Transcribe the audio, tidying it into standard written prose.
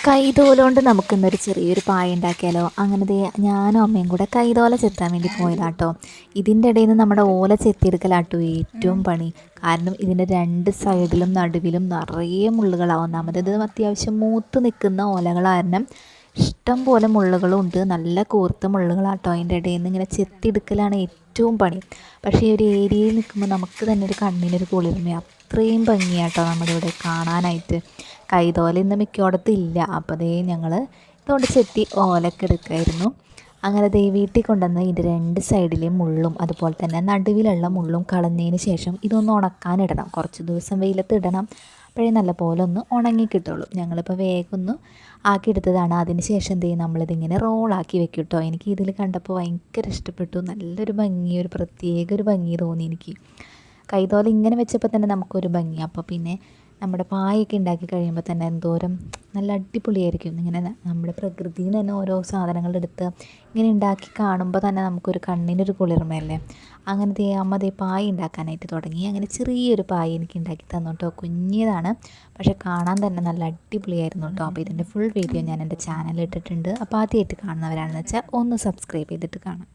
കൈതോല കൊണ്ട് നമുക്കിന്നൊരു ചെറിയൊരു പായ ഉണ്ടാക്കിയാലോ. അങ്ങനെ ഞാനും അമ്മയും കൂടെ കൈതോല ചെത്താൻ വേണ്ടി പോയതാട്ടോ. ഇതിൻ്റെ ഇടയിൽ നിന്ന് നമ്മുടെ ഓല ചെത്തിയെടുക്കലാട്ടോ ഏറ്റവും പണി. കാരണം ഇതിൻ്റെ രണ്ട് സൈഡിലും നടുവിലും നിറയെ മുള്ളുകളാവും. ഒന്നാമത് ഇത് അത്യാവശ്യം മൂത്ത് നിൽക്കുന്ന ഓലകൾ കാരണം ഇഷ്ടം പോലെ മുള്ളുകളും ഉണ്ട്. നല്ല കൂർത്ത മുള്ളുകളാട്ടോ. അതിൻ്റെ ഇടയിൽ നിന്ന് ഇങ്ങനെ ചെത്തിയെടുക്കലാണ് ഏറ്റവും പണി. പക്ഷേ ഈ ഒരു ഏരിയയിൽ നിൽക്കുമ്പോൾ നമുക്ക് തന്നെ ഒരു കണ്ണിനൊരു കുളിർമയാണ്. അത്രയും ഭംഗിയാട്ടോ നമ്മുടെ ഇവിടെ കാണാനായിട്ട്. കൈതോല ഇന്ന് മിക്കയിടത്തും ഇല്ല. അപ്പോൾ ഞങ്ങൾ ഇതുകൊണ്ട് ചെത്തി ഓലൊക്കെ എടുക്കുമായിരുന്നു. അങ്ങനെ വീട്ടിൽ കൊണ്ടുവന്ന് ഇതിൻ്റെ രണ്ട് സൈഡിലെയും മുള്ളും അതുപോലെ തന്നെ നടുവിലുള്ള മുള്ളും കളഞ്ഞതിന് ശേഷം ഇതൊന്ന് ഉണക്കാനിടണം. കുറച്ച് ദിവസം വെയിലത്ത് ഇടണം. അപ്പോഴേ നല്ല പോലെ ഒന്ന് ഉണങ്ങി കിട്ടുള്ളൂ. ഞങ്ങളിപ്പോൾ വേഗം ഒന്ന് ആക്കിയെടുത്തതാണ്. അതിന് ശേഷം നമ്മളിതിങ്ങനെ റോളാക്കി വെക്കും കേട്ടോ. എനിക്ക് ഇതിൽ കണ്ടപ്പോൾ ഭയങ്കര ഇഷ്ടപ്പെട്ടു. നല്ലൊരു ഭംഗി, ഒരു പ്രത്യേക ഒരു ഭംഗി തോന്നി എനിക്ക്. കൈതോല ഇങ്ങനെ വെച്ചപ്പോൾ തന്നെ നമുക്കൊരു ഭംഗി. അപ്പോൾ പിന്നെ നമ്മുടെ പായൊക്കെ ഉണ്ടാക്കി കഴിയുമ്പോൾ തന്നെ എന്തോരം നല്ല അടിപൊളിയായിരിക്കും. ഇങ്ങനെ നമ്മുടെ പ്രകൃതിയിൽ നിന്ന് തന്നെ ഓരോ സാധനങ്ങളെടുത്ത് ഇങ്ങനെ ഉണ്ടാക്കി കാണുമ്പോൾ തന്നെ നമുക്കൊരു കണ്ണിനൊരു കുളിർമയല്ലേ. അങ്ങനെ അമ്മ പായ ഉണ്ടാക്കാനായിട്ട് തുടങ്ങി. അങ്ങനെ ചെറിയൊരു പായ എനിക്ക് ഉണ്ടാക്കി തന്നു കേട്ടോ. കുഞ്ഞതാണ്, പക്ഷെ കാണാൻ തന്നെ നല്ല അടിപൊളിയായിരുന്നു കേട്ടോ. അപ്പോൾ ഇതിൻ്റെ ഫുൾ വീഡിയോ ഞാൻ എൻ്റെ ചാനലിൽ ഇട്ടിട്ടുണ്ട്. അപ്പോൾ ആദ്യമായിട്ട് കാണുന്നവരാണെന്ന് വെച്ചാൽ ഒന്ന് സബ്സ്ക്രൈബ് ചെയ്തിട്ട് കാണാം.